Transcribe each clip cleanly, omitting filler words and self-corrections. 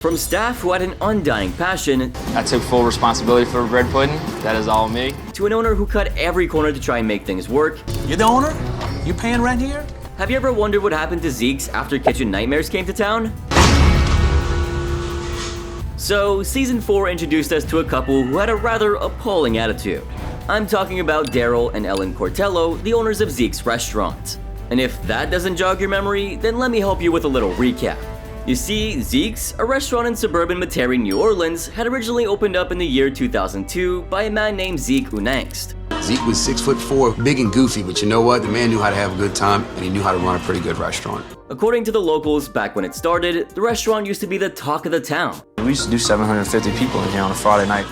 From staff who had an undying passion, I took full responsibility for bread pudding. That is all me. to an owner who cut every corner to try and make things work. You're the owner? You paying rent here? Have you ever wondered what happened to Zeke's after kitchen nightmares came to town? So, Season 4 introduced us to a couple who had a rather appalling attitude. I'm talking about Daryl and Ellen Cortello, the owners of Zeke's restaurant. And if that doesn't jog your memory, then let me help you with a little recap. You see, Zeke's, a restaurant in suburban Metairie, New Orleans, had originally opened up in the year 2002 by a man named Zeke Unangst. Zeke was 6'4", big and goofy, but you know what? The man knew how to have a good time, and he knew how to run a pretty good restaurant. According to the locals, back when it started, the restaurant used to be the talk of the town. We used to do 750 people in here on a Friday night.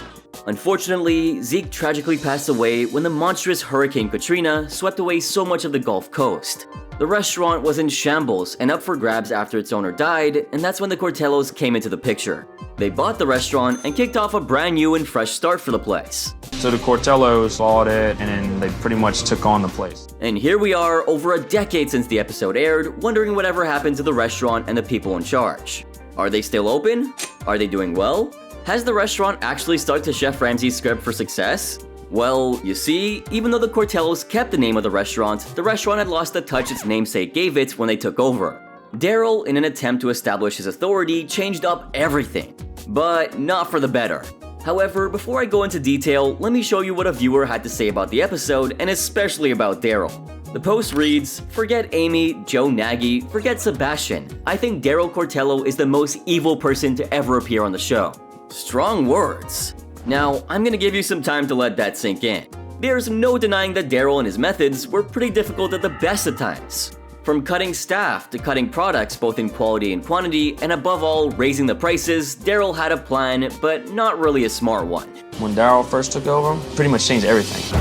Unfortunately, Zeke tragically passed away when the monstrous Hurricane Katrina swept away so much of the Gulf Coast. The restaurant was in shambles and up for grabs after its owner died, and that's when the Cortellos came into the picture. They bought the restaurant and kicked off a brand new and fresh start for the place. So the Cortellos bought it, and then they pretty much took on the place. And here we are, over a decade since the episode aired, wondering whatever happened to the restaurant and the people in charge. Are they still open? Are they doing well? Has the restaurant actually stuck to Chef Ramsay's script for success? Well, you see, even though the Cortellos kept the name of the restaurant had lost the touch its namesake gave it when they took over. Daryl, in an attempt to establish his authority, changed up everything. But not for the better. However, before I go into detail, let me show you what a viewer had to say about the episode, and especially about Daryl. The post reads, "Forget Amy, Joe Nagy, forget Sebastian. I think Daryl Cortello is the most evil person to ever appear on the show." Strong words. Now, I'm gonna give you some time to let that sink in. There's no denying that Daryl and his methods were pretty difficult at the best of times. From cutting staff to cutting products both in quality and quantity, and above all, raising the prices, Daryl had a plan, but not really a smart one. When Daryl first took over, pretty much changed everything.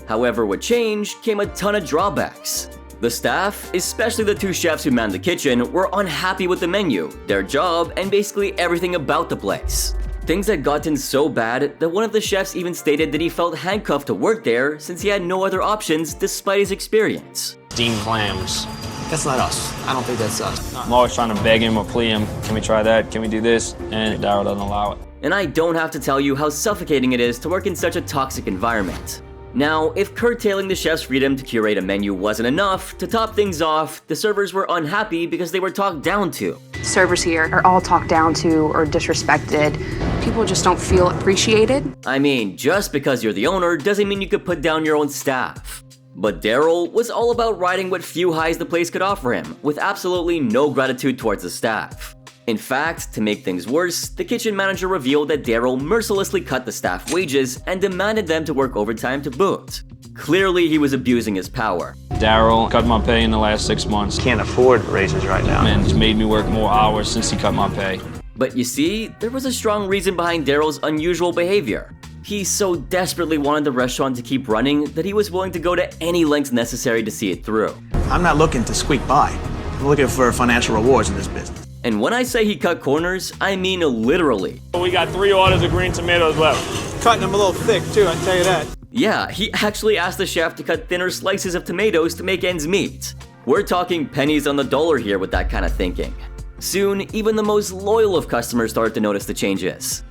However, with change came a ton of drawbacks. The staff, especially the two chefs who manned the kitchen, were unhappy with the menu, their job, and basically everything about the place. Things had gotten so bad that one of the chefs even stated that he felt handcuffed to work there since he had no other options despite his experience. Steamed clams. That's not us. I don't think that's us. I'm always trying to beg him or plea him. Can we try that? Can we do this? And Daryl doesn't allow it. And I don't have to tell you how suffocating it is to work in such a toxic environment. Now, if curtailing the chef's freedom to curate a menu wasn't enough, to top things off, the servers were unhappy because they were talked down to. Servers here are all talked down to or disrespected. People just don't feel appreciated. I mean, just because you're the owner doesn't mean you could put down your own staff. But Daryl was all about riding what few highs the place could offer him, with absolutely no gratitude towards the staff. In fact, to make things worse, the kitchen manager revealed that Daryl mercilessly cut the staff wages and demanded them to work overtime to boot. Clearly, he was abusing his power. Daryl cut my pay in the last 6 months. Can't afford raises right now. And it's made me work more hours since he cut my pay. But you see, there was a strong reason behind Daryl's unusual behavior. He so desperately wanted the restaurant to keep running that he was willing to go to any lengths necessary to see it through. I'm not looking to squeak by. I'm looking for financial rewards in this business. And when I say he cut corners, I mean literally. We got 3 orders of green tomatoes left. Cutting them a little thick too, I tell you that. Yeah, he actually asked the chef to cut thinner slices of tomatoes to make ends meet. We're talking pennies on the dollar here with that kind of thinking. Soon, even the most loyal of customers started to notice the changes.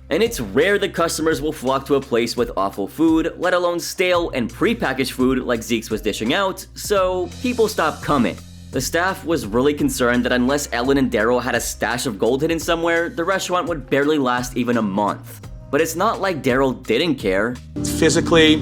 And it's rare that customers will flock to a place with awful food, let alone stale and pre-packaged food like Zeke's was dishing out, so people stopped coming. The staff was really concerned that unless Ellen and Daryl had a stash of gold hidden somewhere, the restaurant would barely last even a month. But it's not like Daryl didn't care. Physically,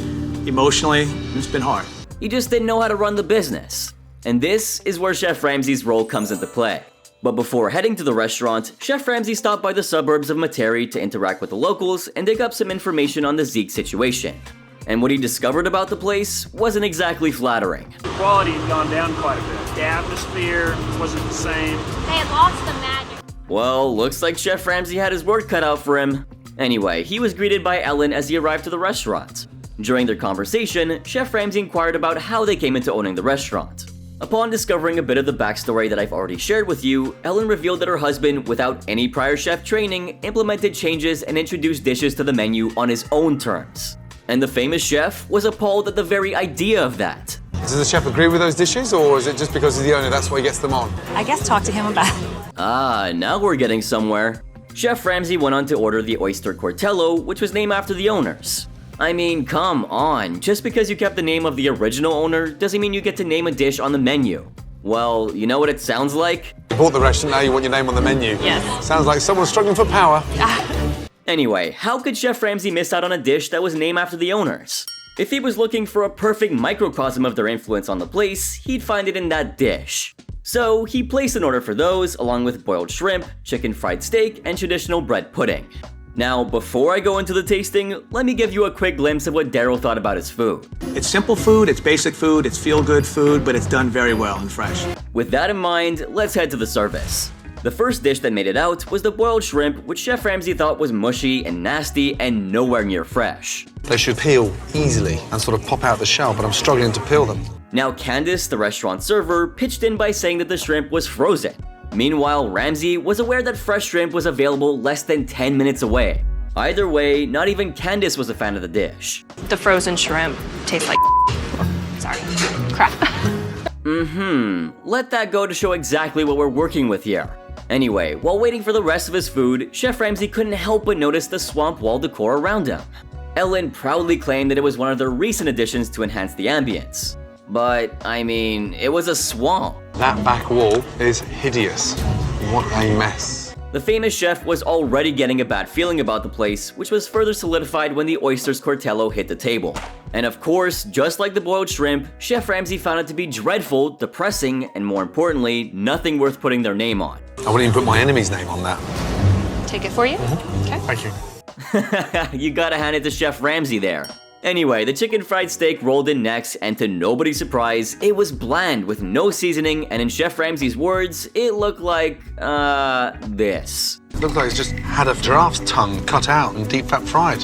emotionally, it's been hard. He just didn't know how to run the business. And this is where Chef Ramsay's role comes into play. But before heading to the restaurant, Chef Ramsay stopped by the suburbs of Metairie to interact with the locals and dig up some information on the Zeke situation. And what he discovered about the place wasn't exactly flattering. The quality had gone down quite a bit. The atmosphere wasn't the same. They had lost the magic. Well, looks like Chef Ramsay had his work cut out for him. Anyway, he was greeted by Ellen as he arrived to the restaurant. During their conversation, Chef Ramsay inquired about how they came into owning the restaurant. Upon discovering a bit of the backstory that I've already shared with you, Ellen revealed that her husband, without any prior chef training, implemented changes and introduced dishes to the menu on his own terms. And the famous chef was appalled at the very idea of that. Does the chef agree with those dishes, or is it just because he's the owner, that's why he gets them on? I guess talk to him about it. Ah, now we're getting somewhere. Chef Ramsay went on to order the oyster cortello, which was named after the owners. I mean, come on, just because you kept the name of the original owner doesn't mean you get to name a dish on the menu. Well, you know what it sounds like? You bought the restaurant, now you want your name on the menu. Yes. Sounds like someone's struggling for power. Anyway, how could Chef Ramsay miss out on a dish that was named after the owners? If he was looking for a perfect microcosm of their influence on the place, he'd find it in that dish. So he placed an order for those, along with boiled shrimp, chicken fried steak, and traditional bread pudding. Now, before I go into the tasting, let me give you a quick glimpse of what Daryl thought about his food. It's simple food, it's basic food, it's feel-good food, but it's done very well and fresh. With that in mind, let's head to the service. The first dish that made it out was the boiled shrimp, which Chef Ramsay thought was mushy and nasty and nowhere near fresh. They should peel easily and sort of pop out the shell, but I'm struggling to peel them. Now, Candice, the restaurant server, pitched in by saying that the shrimp was frozen. Meanwhile, Ramsay was aware that fresh shrimp was available less than 10 minutes away. Either way, not even Candice was a fan of the dish. The frozen shrimp tastes like sorry, crap. Let that go to show exactly what we're working with here. Anyway, while waiting for the rest of his food, Chef Ramsay couldn't help but notice the swamp wall decor around him. Ellen proudly claimed that it was one of their recent additions to enhance the ambience. But, I mean, it was a swamp. That back wall is hideous. What a mess. The famous chef was already getting a bad feeling about the place, which was further solidified when the oysters cortello hit the table. And of course, just like the boiled shrimp, Chef Ramsay found it to be dreadful, depressing, and more importantly, nothing worth putting their name on. I wouldn't even put my enemy's name on that. Take it for you? Okay. Thank you. You gotta hand it to Chef Ramsay there. Anyway, the chicken fried steak rolled in next, and to nobody's surprise, it was bland with no seasoning, and in Chef Ramsay's words, it looked like, this. It looks like it's just had a giraffe's tongue cut out and deep fat fried.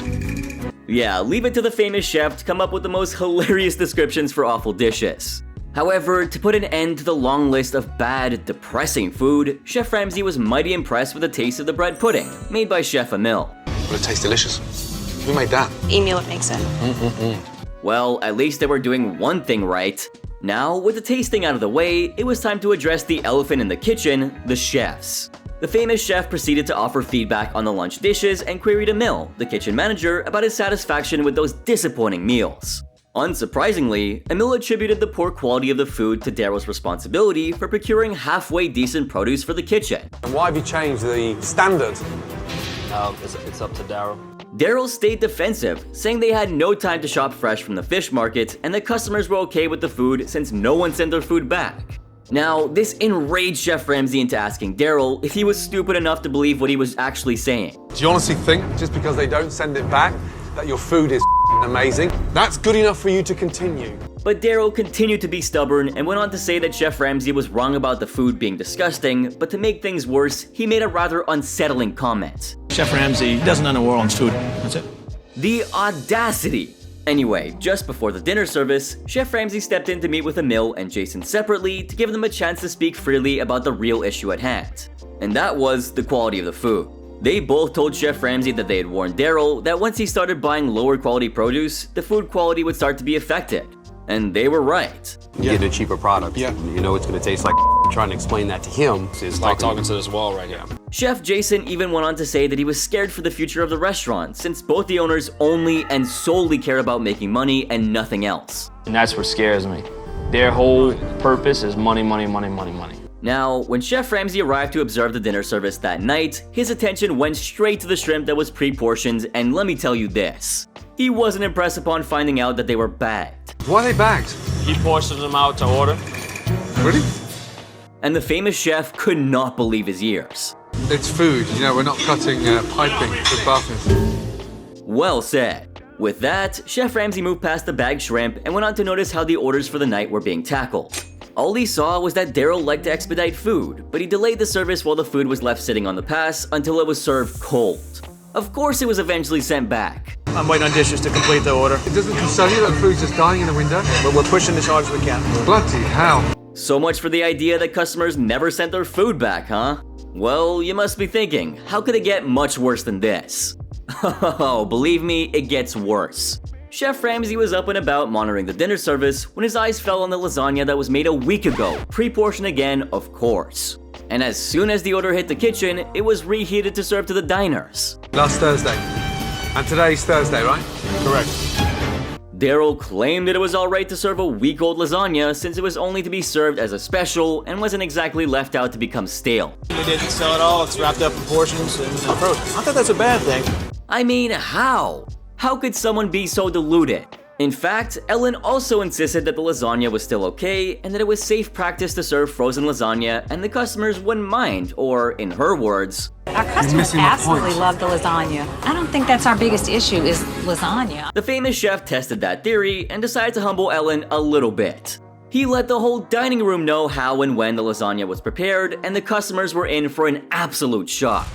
Yeah, leave it to the famous chef to come up with the most hilarious descriptions for awful dishes. However, to put an end to the long list of bad, depressing food, Chef Ramsay was mighty impressed with the taste of the bread pudding, made by Chef Emil. But it tastes delicious. Who made that? Emil makes it. Well, at least they were doing one thing right. Now, with the tasting out of the way, it was time to address the elephant in the kitchen, the chefs. The famous chef proceeded to offer feedback on the lunch dishes and queried Emil, the kitchen manager, about his satisfaction with those disappointing meals. Unsurprisingly, Emil attributed the poor quality of the food to Daryl's responsibility for procuring halfway decent produce for the kitchen. And why have you changed the standard? It's up to Daryl. Daryl stayed defensive, saying they had no time to shop fresh from the fish market and that customers were okay with the food since no one sent their food back. Now, this enraged Chef Ramsay into asking Daryl if he was stupid enough to believe what he was actually saying. Do you honestly think just because they don't send it back that your food is amazing? That's good enough for you to continue. But Daryl continued to be stubborn and went on to say that Chef Ramsay was wrong about the food being disgusting, but to make things worse, he made a rather unsettling comment. Chef Ramsay doesn't know New Orleans food. That's it. The audacity! Anyway, just before the dinner service, Chef Ramsay stepped in to meet with Emil and Jason separately to give them a chance to speak freely about the real issue at hand. And that was the quality of the food. They both told Chef Ramsay that they had warned Daryl that once he started buying lower quality produce, the food quality would start to be affected. And they were right. You get a cheaper product. Yeah. You know it's going to taste like trying to explain that to him. It's like talking to this wall right here. Chef Jason even went on to say that he was scared for the future of the restaurant since both the owners only and solely care about making money and nothing else. And that's what scares me. Their whole purpose is money, money, money, money, money. Now, when Chef Ramsay arrived to observe the dinner service that night, his attention went straight to the shrimp that was pre-portioned, and let me tell you this. He wasn't impressed upon finding out that they were bagged. Why are they bagged? He portions them out to order. Really? And the famous chef could not believe his ears. It's food. You know, we're not cutting piping with bathrooms. Well said. With that, Chef Ramsay moved past the bagged shrimp and went on to notice how the orders for the night were being tackled. All he saw was that Daryl liked to expedite food, but he delayed the service while the food was left sitting on the pass until it was served cold. Of course it was eventually sent back. I'm waiting on dishes to complete the order. It doesn't concern you that food's just dying in the window? But we're pushing as hard as we can. Bloody hell. So much for the idea that customers never sent their food back, huh? Well, you must be thinking, how could it get much worse than this? Oh, believe me, it gets worse. Chef Ramsay was up and about monitoring the dinner service when his eyes fell on the lasagna that was made a week ago, pre-portioned again, of course. And as soon as the order hit the kitchen, it was reheated to serve to the diners. Last Thursday. And today's Thursday, right? Correct. Daryl claimed that it was alright to serve a week-old lasagna since it was only to be served as a special and wasn't exactly left out to become stale. They didn't sell it all. It's wrapped up in portions and frozen. I thought that's a bad thing. I mean, how? How could someone be so deluded? In fact, Ellen also insisted that the lasagna was still okay and that it was safe practice to serve frozen lasagna and the customers wouldn't mind, or in her words, our customers absolutely love the lasagna. I don't think that's our biggest issue is lasagna. The famous chef tested that theory and decided to humble Ellen a little bit. He let the whole dining room know how and when the lasagna was prepared, and the customers were in for an absolute shock.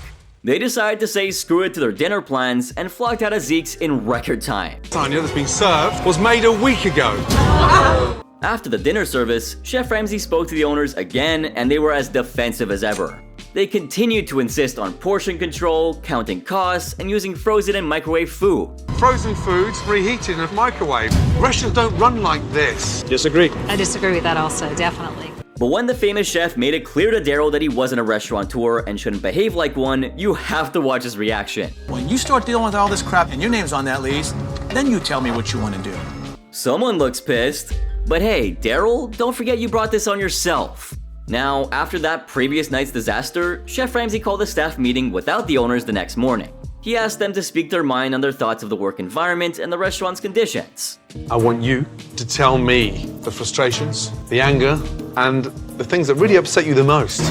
They decided to say screw it to their dinner plans and flocked out of Zeke's in record time. Lasagna that's been served was made a week ago. After the dinner service, Chef Ramsay spoke to the owners again and they were as defensive as ever. They continued to insist on portion control, counting costs, and using frozen and microwave food. Frozen foods reheated in a microwave. Restaurants don't run like this. Disagree. I disagree with that also, definitely. But when the famous chef made it clear to Daryl that he wasn't a restaurateur and shouldn't behave like one, you have to watch his reaction. When you start dealing with all this crap and your name's on that list, then you tell me what you want to do. Someone looks pissed. But hey, Daryl, don't forget you brought this on yourself. Now, after that previous night's disaster, Chef Ramsay called a staff meeting without the owners the next morning. He asked them to speak their mind on their thoughts of the work environment and the restaurant's conditions. I want you to tell me the frustrations, the anger, and the things that really upset you the most.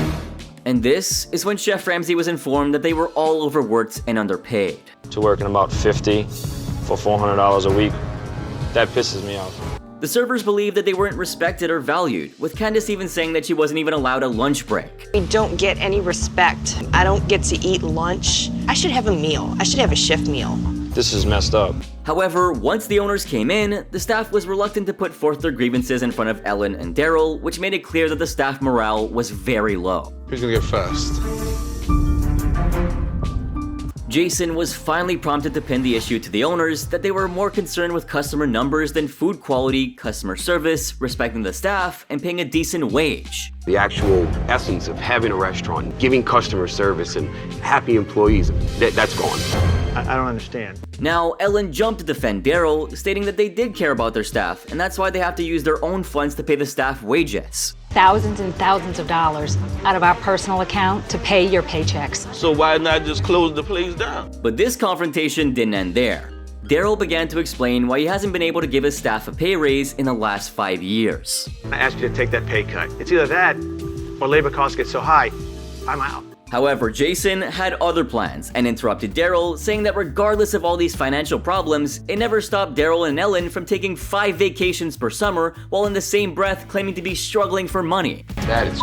And this is when Chef Ramsay was informed that they were all overworked and underpaid. To working about 50 for $400 a week, that pisses me off. The servers believed that they weren't respected or valued, with Candace even saying that she wasn't even allowed a lunch break. We don't get any respect. I don't get to eat lunch. I should have a meal. I should have a shift meal. This is messed up. However, once the owners came in, the staff was reluctant to put forth their grievances in front of Ellen and Daryl, which made it clear that the staff morale was very low. Who's gonna go first? Jason was finally prompted to pin the issue to the owners that they were more concerned with customer numbers than food quality, customer service, respecting the staff, and paying a decent wage. The actual essence of having a restaurant, giving customer service and happy employees, that's gone. I don't understand. Now, Ellen jumped to defend Daryl, stating that they did care about their staff, and that's why they have to use their own funds to pay the staff wages. Thousands and thousands of dollars out of our personal account to pay your paychecks. So why not just close the place down? But this confrontation didn't end there. Daryl began to explain why he hasn't been able to give his staff a pay raise in the last 5 years. I asked you to take that pay cut. It's either that or labor costs get so high, I'm out. However, Jason had other plans and interrupted Daryl, saying that regardless of all these financial problems, it never stopped Daryl and Ellen from taking 5 vacations per summer while in the same breath claiming to be struggling for money. That is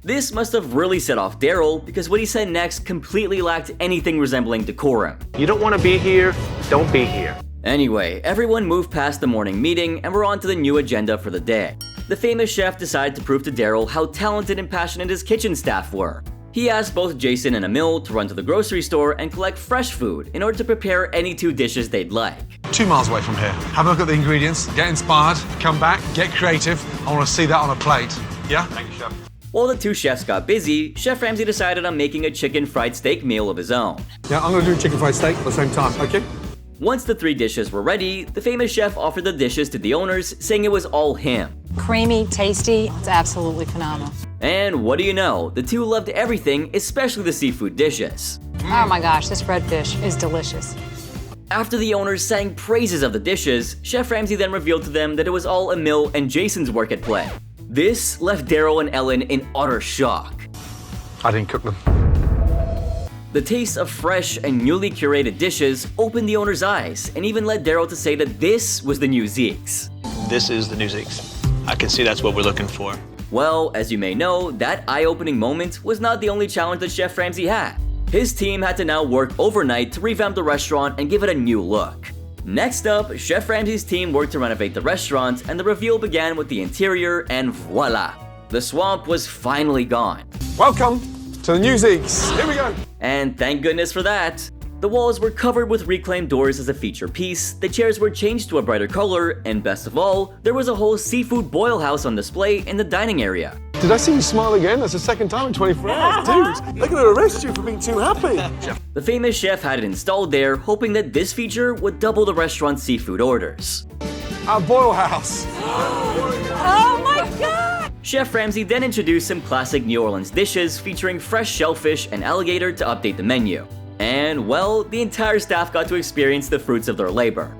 This must have really set off Daryl because what he said next completely lacked anything resembling decorum. You don't want to be here, don't be here. Anyway, everyone moved past the morning meeting and we're on to the new agenda for the day. The famous chef decided to prove to Daryl how talented and passionate his kitchen staff were. He asked both Jason and Emil to run to the grocery store and collect fresh food in order to prepare any 2 dishes they'd like. 2 miles away from here. Have a look at the ingredients, get inspired, come back, get creative. I want to see that on a plate. Yeah? Thank you, chef. While the 2 chefs got busy, Chef Ramsay decided on making a chicken fried steak meal of his own. Yeah, I'm going to do chicken fried steak at the same time, okay? Once the 3 dishes were ready, the famous chef offered the dishes to the owners, saying it was all him. Creamy, tasty, it's absolutely phenomenal. And what do you know, the 2 loved everything, especially the seafood dishes. Oh my gosh, this redfish is delicious. After the owners sang praises of the dishes, Chef Ramsay then revealed to them that it was all Emil and Jason's work at play. This left Daryl and Ellen in utter shock. I didn't cook them. The taste of fresh and newly curated dishes opened the owner's eyes and even led Daryl to say that this was the new Zeke's. This is the new Zeke's. I can see that's what we're looking for. Well, as you may know, that eye-opening moment was not the only challenge that Chef Ramsay had. His team had to now work overnight to revamp the restaurant and give it a new look. Next up, Chef Ramsay's team worked to renovate the restaurant, and the reveal began with the interior, and voila! The swamp was finally gone. Welcome to the new Zeke's. Here we go. And thank goodness for that. The walls were covered with reclaimed doors as a feature piece, the chairs were changed to a brighter color, and best of all, there was a whole seafood boil house on display in the dining area. Did I see you smile again? That's the second time in 24 hours. Dude, they're gonna arrest you for being too happy. The famous chef had it installed there, hoping that this feature would double the restaurant's seafood orders. Our boil house. Oh my God! Chef Ramsay then introduced some classic New Orleans dishes featuring fresh shellfish and alligator to update the menu. And, well, the entire staff got to experience the fruits of their labor.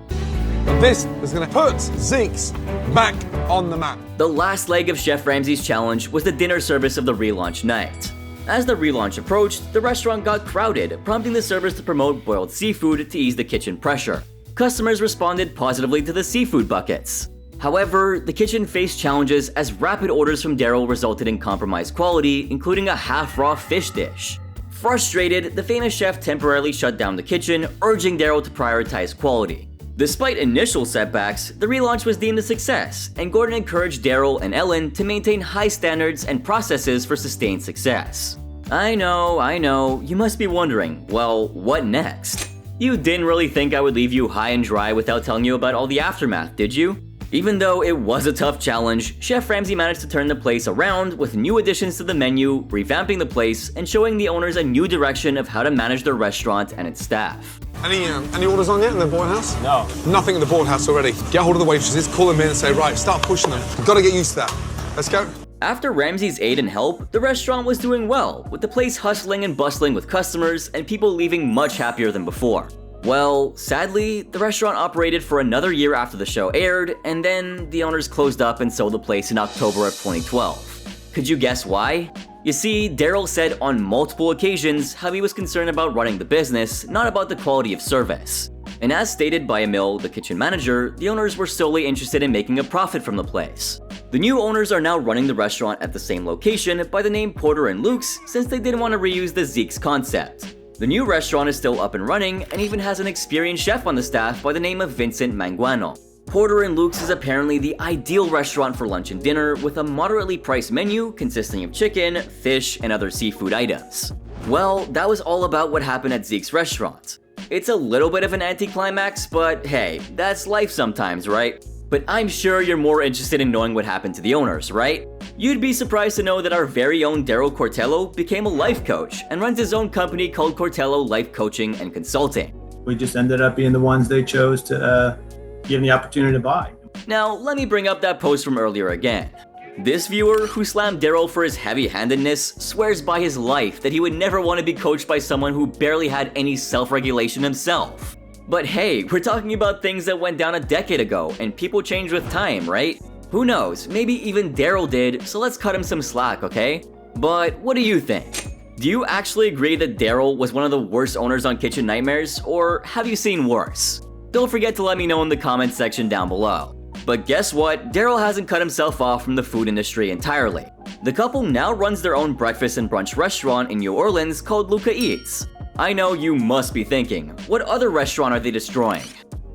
But this is going to put Zeke's back on the map. The last leg of Chef Ramsay's challenge was the dinner service of the relaunch night. As the relaunch approached, the restaurant got crowded, prompting the servers to promote boiled seafood to ease the kitchen pressure. Customers responded positively to the seafood buckets. However, the kitchen faced challenges as rapid orders from Daryl resulted in compromised quality, including a half-raw fish dish. Frustrated, the famous chef temporarily shut down the kitchen, urging Daryl to prioritize quality. Despite initial setbacks, the relaunch was deemed a success, and Gordon encouraged Daryl and Ellen to maintain high standards and processes for sustained success. I know, you must be wondering, well, what next? You didn't really think I would leave you high and dry without telling you about all the aftermath, did you? Even though it was a tough challenge, Chef Ramsay managed to turn the place around with new additions to the menu, revamping the place, and showing the owners a new direction of how to manage their restaurant and its staff. Any orders on yet in the boil house? No. Nothing in the boil house already. Get hold of the waitresses, call them in and say, right, start pushing them. You've got to get used to that. Let's go. After Ramsay's aid and help, the restaurant was doing well, with the place hustling and bustling with customers and people leaving much happier than before. Well, sadly, the restaurant operated for another year after the show aired, and then the owners closed up and sold the place in October of 2012. Could you guess why? You see, Daryl said on multiple occasions how he was concerned about running the business, not about the quality of service. And as stated by Emil, the kitchen manager, the owners were solely interested in making a profit from the place. The new owners are now running the restaurant at the same location by the name Porter and Luke's, since they didn't want to reuse the Zeke's concept. The new restaurant is still up and running and even has an experienced chef on the staff by the name of Vincent Manguano. Porter and Luke's is apparently the ideal restaurant for lunch and dinner, with a moderately priced menu consisting of chicken, fish, and other seafood items. Well, that was all about what happened at Zeke's restaurant. It's a little bit of an anticlimax, but hey, that's life sometimes, right? But I'm sure you're more interested in knowing what happened to the owners, right? You'd be surprised to know that our very own Daryl Cortello became a life coach and runs his own company called Cortello Life Coaching and Consulting. We just ended up being the ones they chose to give them the opportunity to buy. Now, let me bring up that post from earlier again. This viewer, who slammed Daryl for his heavy-handedness, swears by his life that he would never want to be coached by someone who barely had any self-regulation himself. But hey, we're talking about things that went down a decade ago, and people change with time, right? Who knows, maybe even Daryl did, so let's cut him some slack, okay? But what do you think? Do you actually agree that Daryl was one of the worst owners on Kitchen Nightmares, or have you seen worse? Don't forget to let me know in the comments section down below. But guess what? Daryl hasn't cut himself off from the food industry entirely. The couple now runs their own breakfast and brunch restaurant in New Orleans called Luca Eats. I know you must be thinking, what other restaurant are they destroying?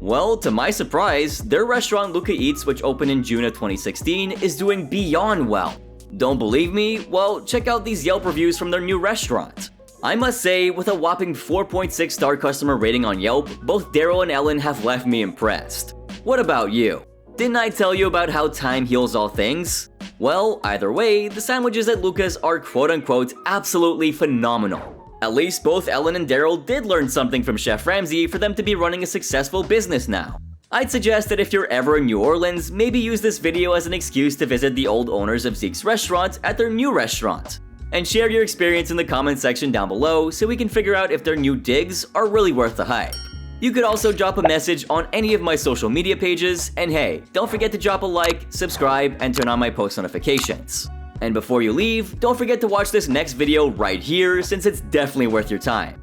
Well, to my surprise, their restaurant Luca Eats, which opened in June of 2016, is doing beyond well. Don't believe me? Well, check out these Yelp reviews from their new restaurant. I must say, with a whopping 4.6 star customer rating on Yelp, both Daryl and Ellen have left me impressed. What about you? Didn't I tell you about how time heals all things? Well, either way, the sandwiches at Luca's are quote-unquote absolutely phenomenal. At least both Ellen and Daryl did learn something from Chef Ramsay for them to be running a successful business now. I'd suggest that if you're ever in New Orleans, maybe use this video as an excuse to visit the old owners of Zeke's restaurant at their new restaurant. And share your experience in the comment section down below so we can figure out if their new digs are really worth the hype. You could also drop a message on any of my social media pages, and hey, don't forget to drop a like, subscribe, and turn on my post notifications. And before you leave, don't forget to watch this next video right here since it's definitely worth your time.